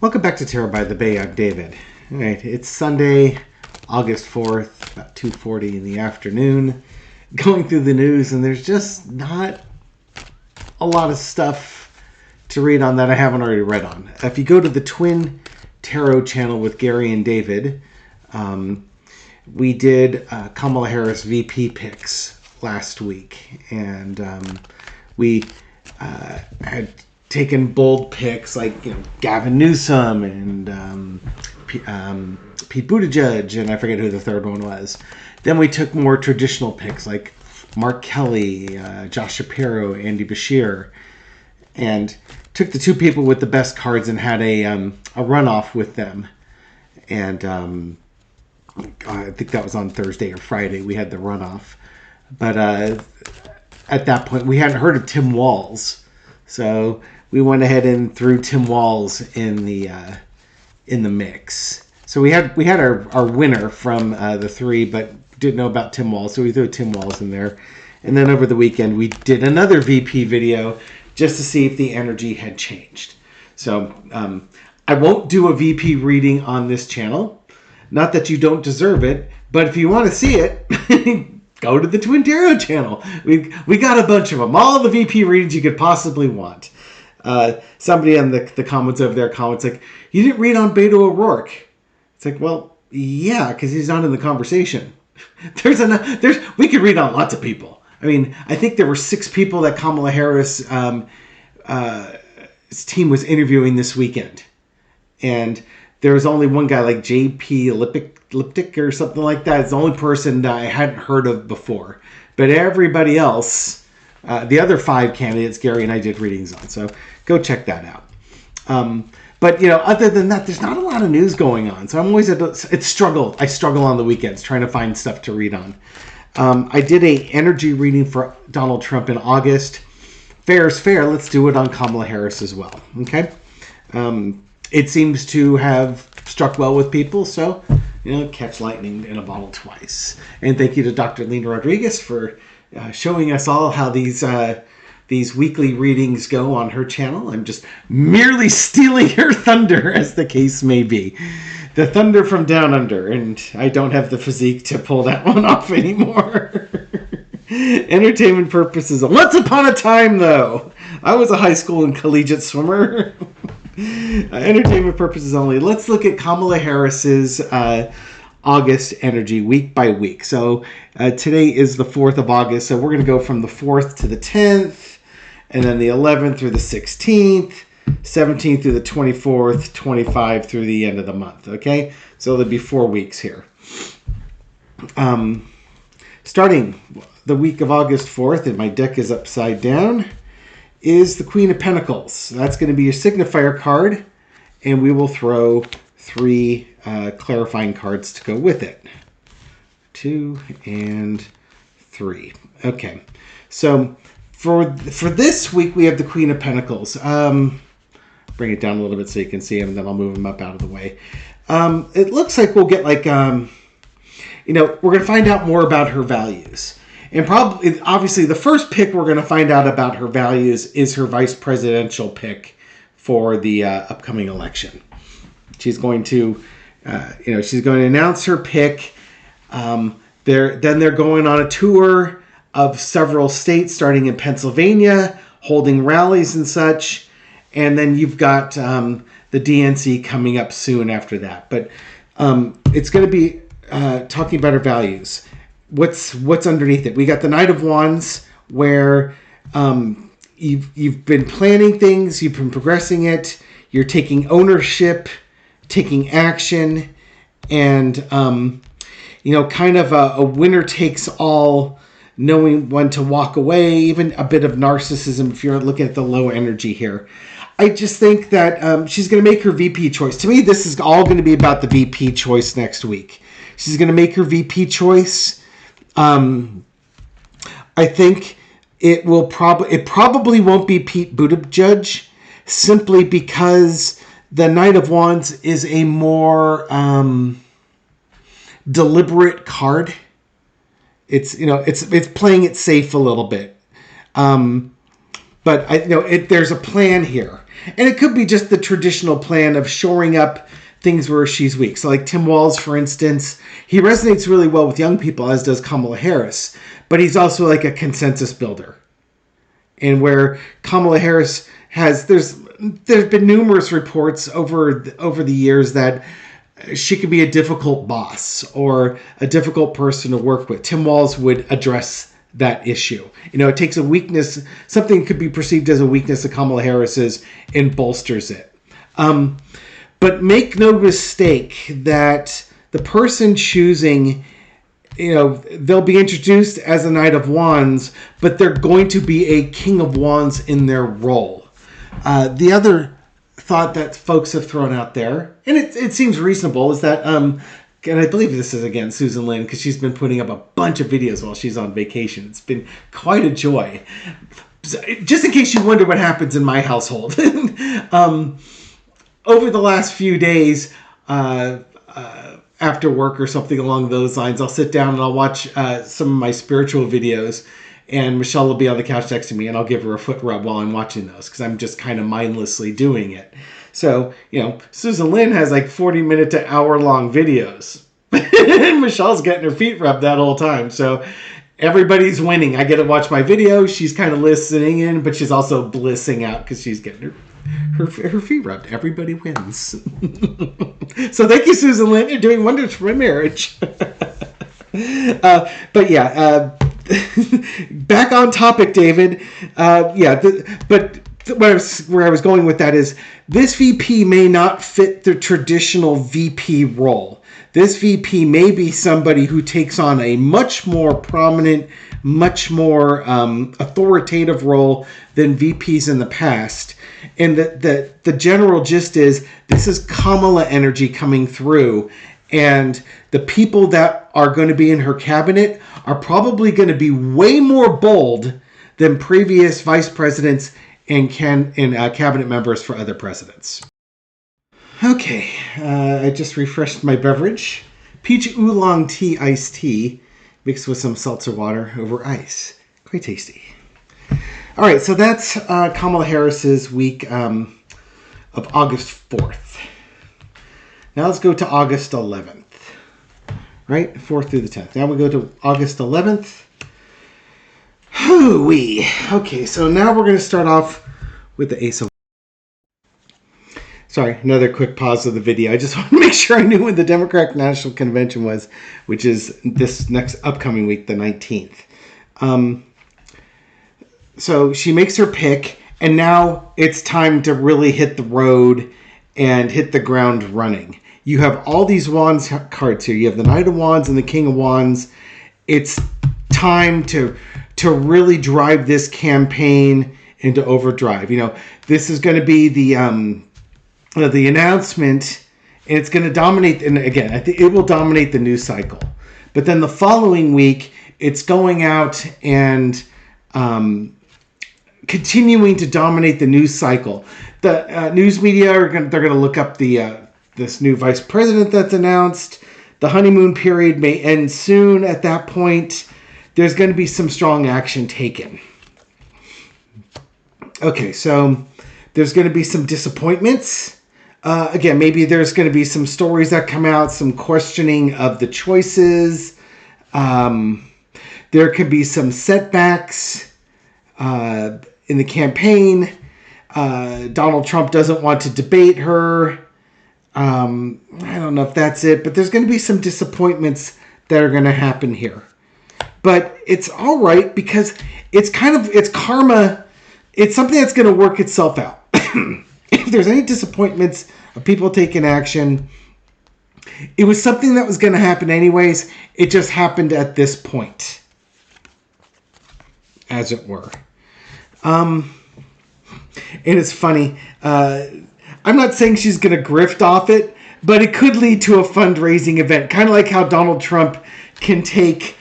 Welcome back to Tarot by the Bay. I'm David. All right, it's Sunday, August 4th, about 2:40 in the afternoon. Going through the news, and there's just not a lot of stuff to read on that I haven't already read on. If you go to the Twin Tarot channel with Gary and David, we did Kamala Harris VP picks last week, and we had taken bold picks like Gavin Newsom and Pete Buttigieg, and I forget who the third one was. Then we took more traditional picks like Mark Kelly, Josh Shapiro, Andy Bashir, and took the two people with the best cards and had a runoff with them. And I think that was on Thursday or Friday. We had the runoff, but at that point we hadn't heard of Tim Walz, so we went ahead and threw Tim Walz in the mix. So we had our winner from the three, but didn't know about Tim Walz, so we threw Tim Walz in there. And then over the weekend we did another VP video just to see if the energy had changed. So I won't do a VP reading on this channel. Not that you don't deserve it, but if you want to see it, go to the Twin Tarot channel. We got a bunch of them. All the VP readings you could possibly want. Somebody in the comments over there comments like, you didn't read on Beto O'Rourke. It's like, well, yeah, because he's not in the conversation. We could read on lots of people. I mean, I think there were 6 people that Kamala Harris' team was interviewing this weekend. And there was only one guy like J.P. Liptic or something like that. It's the only person that I hadn't heard of before. But everybody else, the other 5 candidates, Gary and I did readings on. So go check that out. But, other than that, there's not a lot of news going on. So I'm always I struggle on the weekends trying to find stuff to read on. I did a energy reading for Donald Trump in August. Fair is fair. Let's do it on Kamala Harris as well. Okay. It seems to have struck well with people. So, catch lightning in a bottle twice. And thank you to Dr. Lena Rodriguez for showing us all how these weekly readings go on her channel. I'm just merely stealing her thunder, as the case may be. The thunder from down under, and I don't have the physique to pull that one off anymore. Entertainment purposes. Once upon a time, though, I was a high school and collegiate swimmer. Entertainment purposes only. Let's look at Kamala Harris's August energy week by week. So today is the 4th of August, so we're going to go from the 4th to the 10th, and then the 11th through the 16th, 17th through the 24th, 25 through the end of the month. Okay, so there'll be 4 weeks here. Starting the week of August 4th, and my deck is upside down, is the Queen of Pentacles. That's going to be your signifier card, and we will throw 3 clarifying cards to go with it. 2 and 3. Okay, so for this week we have the Queen of Pentacles. Bring it down a little bit so you can see them, and then I'll move them up out of the way. It looks like we'll get like we're going to find out more about her values. And obviously, the first pick we're going to find out about her values is her vice presidential pick for the upcoming election. She's going to, she's going to announce her pick. They're going on a tour of several states, starting in Pennsylvania, holding rallies and such. And then you've got the DNC coming up soon after that. But it's going to be talking about her values. What's underneath it? We got the Knight of Wands, where you've been planning things, you've been progressing it, you're taking ownership, taking action, and kind of a winner takes all, knowing when to walk away, even a bit of narcissism if you're looking at the low energy here. I just think that she's going to make her VP choice. To me, this is all going to be about the VP choice next week. She's going to make her VP choice. I think it probably won't be Pete Buttigieg, simply because the Knight of Wands is a more deliberate card. It's playing it safe a little bit. But there's a plan here. And it could be just the traditional plan of shoring up things where she's weak. So like Tim Walz, for instance, he resonates really well with young people, as does Kamala Harris. But he's also like a consensus builder. And where Kamala Harris there's been numerous reports over the years that she could be a difficult boss or a difficult person to work with. Tim Walz would address that issue. It takes a weakness, something could be perceived as a weakness of Kamala Harris's, and bolsters it. But make no mistake that the person choosing, they'll be introduced as a Knight of Wands, but they're going to be a King of Wands in their role. The other thought that folks have thrown out there, and it seems reasonable, is that, and I believe this is, again, Susan Lin, because she's been putting up a bunch of videos while she's on vacation. It's been quite a joy. Just in case you wonder what happens in my household. Over the last few days, after work or something along those lines, I'll sit down and I'll watch some of my spiritual videos, and Michelle will be on the couch next to me, and I'll give her a foot rub while I'm watching those, because I'm just kind of mindlessly doing it. So, Susan Lin has like 40-minute to hour-long videos. And Michelle's getting her feet rubbed that whole time. So everybody's winning. I get to watch my video. She's kind of listening in, but she's also blissing out because she's getting her feet rubbed. Everybody wins. So thank you, Susan Lin. You're doing wonders for my marriage. But yeah, back on topic, David. But where I was going with that is this VP may not fit the traditional VP role. This VP may be somebody who takes on a much more prominent, much more authoritative role than VPs in the past. And the general gist is this is Kamala energy coming through. And the people that are going to be in her cabinet are probably going to be way more bold than previous vice presidents and cabinet members for other presidents. Okay, I just refreshed my beverage. Peach oolong tea iced tea mixed with some seltzer water over ice. Quite tasty. All right, so that's Kamala Harris's week of August 4th. Now let's go to August 11th. Right? 4th through the 10th. Now we go to August 11th. Hoo-wee. Okay, so now we're going to start off with the Ace of... Sorry, another quick pause of the video. I just want to make sure I knew when the Democratic National Convention was, which is this next upcoming week, the 19th. So she makes her pick, and now it's time to really hit the road and hit the ground running. You have all these Wands cards here. You have the Knight of Wands and the King of Wands. It's time to really drive this campaign into overdrive. This is going to be the announcement, and it's going to dominate. And again, I think it will dominate the news cycle. But then the following week, it's going out and continuing to dominate the news cycle. The news media they're going to look up this new vice president that's announced. The honeymoon period may end soon. At that point, there's going to be some strong action taken. Okay, so there's going to be some disappointments. Again, maybe there's going to be some stories that come out, some questioning of the choices. There could be some setbacks in the campaign. Donald Trump doesn't want to debate her. I don't know if that's it, but there's going to be some disappointments that are going to happen here. But it's all right because it's karma. It's something that's going to work itself out. If there's any disappointments of people taking action, it was something that was going to happen anyways. It just happened at this point, as it were. And it's funny. I'm not saying she's going to grift off it, but it could lead to a fundraising event. Kind of like how Donald Trump can take,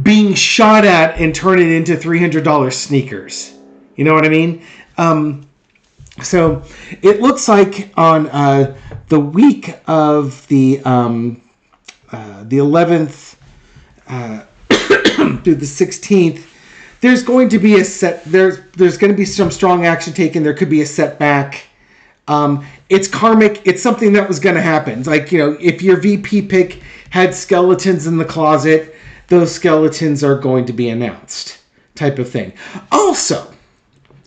being shot at and turn it into $300 sneakers. You know what I mean? So it looks like on the week of the 11th through the 16th, there's going to be there's going to be some strong action taken. There could be a setback. It's karmic. It's something that was going to happen. Like, if your VP pick had skeletons in the closet, those skeletons are going to be announced, type of thing. Also,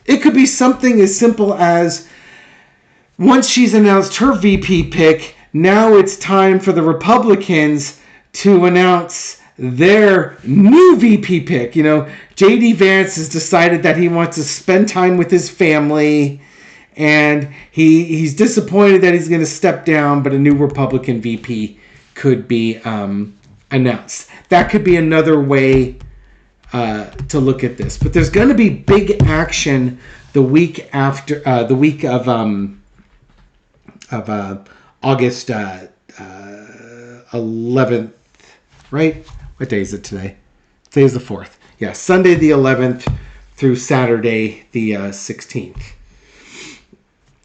it could be something as simple as once she's announced her VP pick, now it's time for the Republicans to announce their new VP pick. J.D. Vance has decided that he wants to spend time with his family, and he's disappointed that he's going to step down, but a new Republican VP could be announced. That could be another way to look at this. But there's going to be big action the week after, the week of August 11th, right? What day is it today? Today is the 4th. Yeah, Sunday the 11th through Saturday the 16th.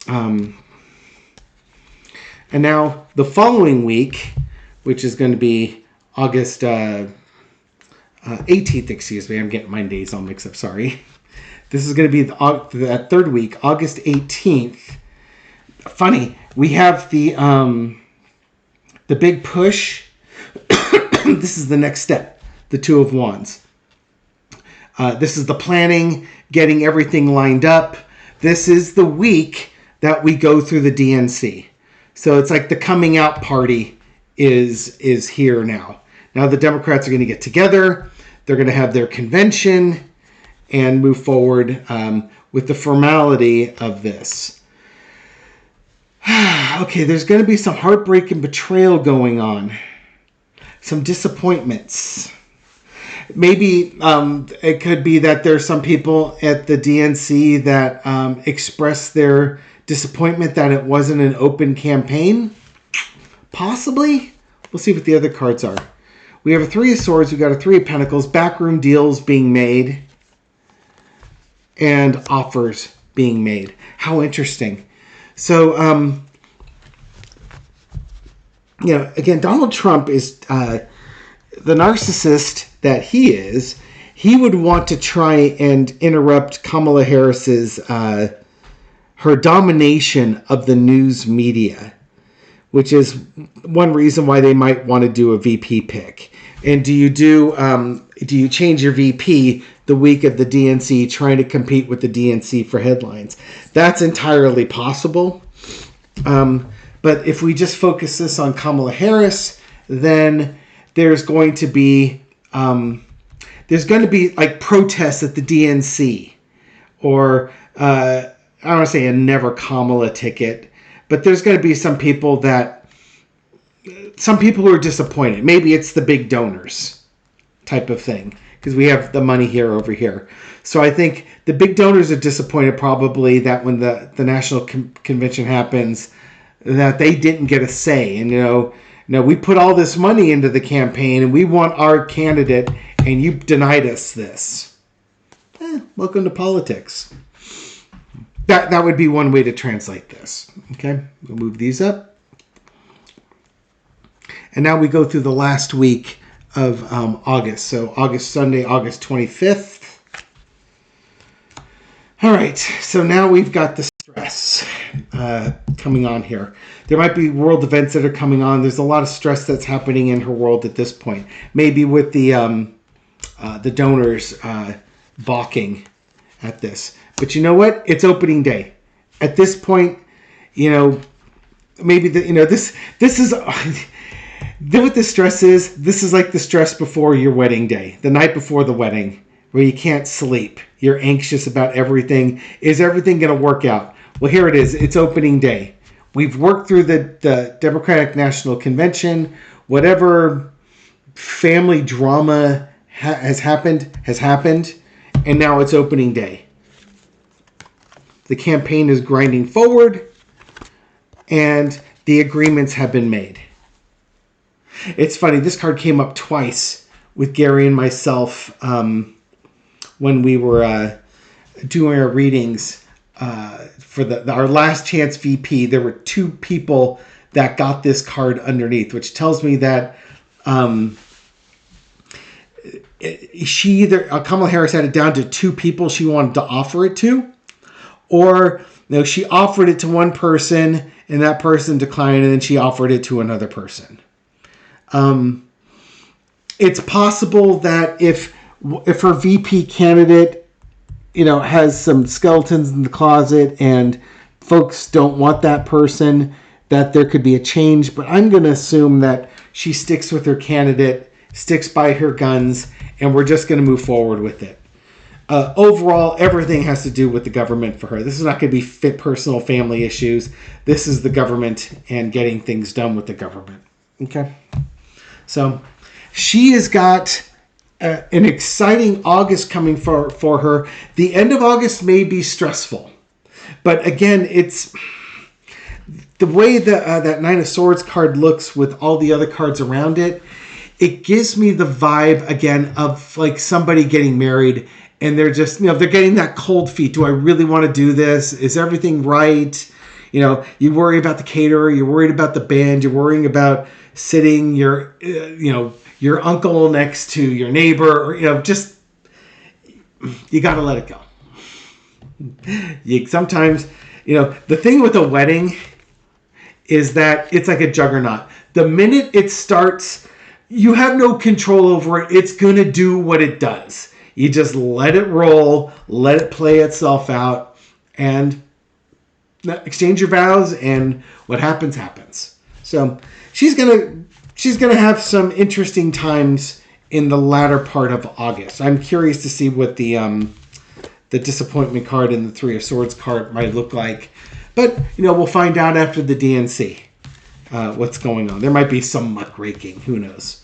And now the following week, which is going to be August 18th, excuse me. I'm getting my days all mixed up, sorry. This is going to be the third week, August 18th. Funny, we have the big push. This is the next step, the Two of Wands. This is the planning, getting everything lined up. This is the week that we go through the DNC. So it's like the coming out party is here now. Now the Democrats are going to get together. They're going to have their convention and move forward with the formality of this. Okay, there's going to be some heartbreak and betrayal going on. Some disappointments. Maybe it could be that there's some people at the DNC that express their disappointment that it wasn't an open campaign. Possibly. We'll see what the other cards are. We have a Three of Swords. We've got a Three of Pentacles. Backroom deals being made. And offers being made. How interesting. So, again, Donald Trump is the narcissist that he is. He would want to try and interrupt Kamala Harris's her domination of the news media, which is one reason why they might want to do a VP pick. And do you change your VP the week of the DNC, trying to compete with the DNC for headlines? That's entirely possible. But if we just focus this on Kamala Harris, then there's going to be like protests at the DNC, or I don't want to say a never Kamala ticket, but there's going to be some people who are disappointed. Maybe it's the big donors type of thing, because we have the money here over here. So I think the big donors are disappointed probably that when the national convention happens, that they didn't get a say. And, we put all this money into the campaign and we want our candidate, and you denied us this. Welcome to politics. That would be one way to translate this. Okay, we'll move these up. And now we go through the last week of August. So Sunday, August 25th. All right, so now we've got the stress coming on here. There might be world events that are coming on. There's a lot of stress that's happening in her world at this point. Maybe with the donors balking at this. But you know what? It's opening day. At this point, maybe this is what the stress is. This is like the stress before your wedding day, the night before the wedding, where you can't sleep. You're anxious about everything. Is everything going to work out? Well, here it is. It's opening day. We've worked through the Democratic National Convention. Whatever family drama has happened, and now it's opening day. The campaign is grinding forward, and the agreements have been made. It's funny, this card came up twice with Gary and myself when we were doing our readings for our last chance VP. There were two people that got this card underneath, which tells me that she either Kamala Harris had it down to 2 people she wanted to offer it to, or she offered it to one person and that person declined, and then she offered it to another person. It's possible that if her VP candidate, has some skeletons in the closet and folks don't want that person, that there could be a change. But I'm going to assume that she sticks with her candidate, sticks by her guns, and we're just going to move forward with it. Overall, everything has to do with the government for her. This is not going to be personal family issues. This is the government and getting things done with the government. Okay? So she has got an exciting August coming for her. The end of August may be stressful. But again, it's the way that Nine of Swords card looks with all the other cards around it. It gives me the vibe, again, of like somebody getting married and they're just, they're getting that cold feet. Do I really want to do this? Is everything right? You worry about the caterer. You're worried about the band. You're worrying about sitting your uncle next to your neighbor. Or, just, you got to let it go. Sometimes, the thing with a wedding is that it's like a juggernaut. The minute it starts, you have no control over it. It's going to do what it does. You just let it roll, let it play itself out, and exchange your vows, and what happens, happens. So she's gonna have some interesting times in the latter part of August. I'm curious to see what the disappointment card and the Three of Swords card might look like. But, we'll find out after the DNC what's going on. There might be some muckraking. Who knows?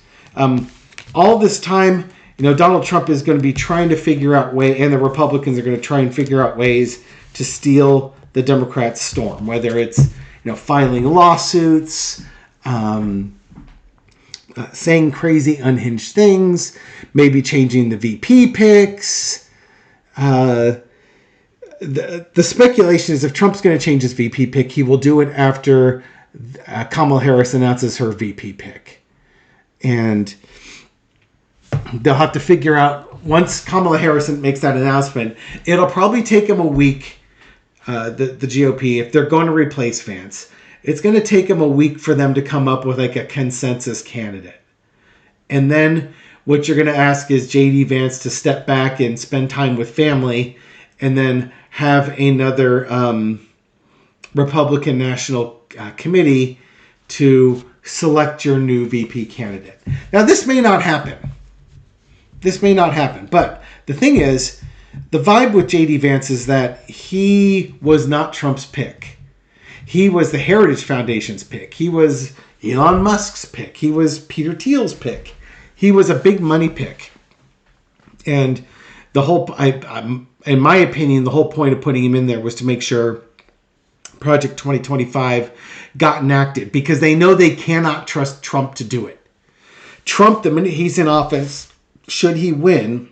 All this time, Donald Trump is going to be trying to figure out ways, and the Republicans are going to try and figure out ways to steal the Democrats' storm, whether it's, filing lawsuits, saying crazy, unhinged things, maybe changing the VP picks. The speculation is if Trump's going to change his VP pick, he will do it after Kamala Harris announces her VP pick. And they'll have to figure out, once Kamala Harris makes that announcement, it'll probably take them a week, the GOP, if they're going to replace Vance. It's going to take them a week for them to come up with like a consensus candidate. And then what you're going to ask is J.D. Vance to step back and spend time with family, and then have another Republican National Committee to select your new VP candidate. Now, this may not happen. But the thing is, the vibe with J.D. Vance is that he was not Trump's pick. He was the Heritage Foundation's pick. He was Elon Musk's pick. He was Peter Thiel's pick. He was a big money pick. And the whole, in my opinion, the whole point of putting him in there was to make sure Project 2025 got enacted, because they know they cannot trust Trump to do it. Trump, the minute he's in office, should he win,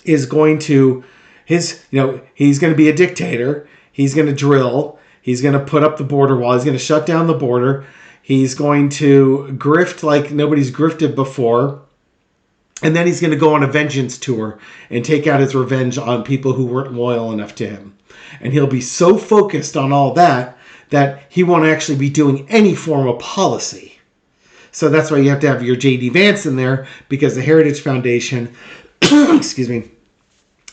is going to he's going to be a dictator. He's going to drill. He's going to put up the border wall. He's going to shut down the border. He's going to grift like nobody's grifted before. And then he's going to go on a vengeance tour and take out his revenge on people who weren't loyal enough to him. And he'll be so focused on all that he won't actually be doing any form of policy. So that's why you have to have your J.D. Vance in there, because the Heritage Foundation, excuse me,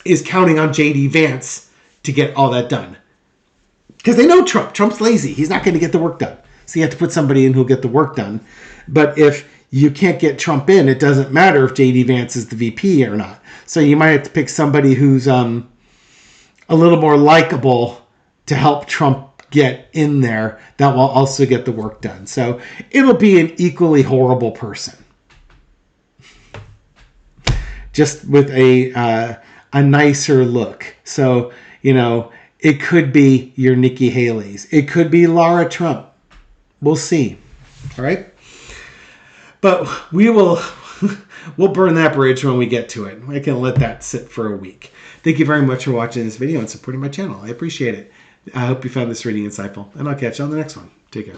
is counting on J.D. Vance to get all that done. Because they know Trump. Trump's lazy. He's not going to get the work done. So you have to put somebody in who'll get the work done. But if you can't get Trump in, it doesn't matter if J.D. Vance is the VP or not. So you might have to pick somebody who's a little more likable to help Trump get in there, that will also get the work done. So it'll be an equally horrible person, just with a nicer look. So, it could be your Nikki Haley's. It could be Laura Trump. We'll see. All right. But we'll burn that bridge when we get to it. I can let that sit for a week. Thank you very much for watching this video and supporting my channel. I appreciate it. I hope you found this reading insightful, and I'll catch you on the next one. Take care.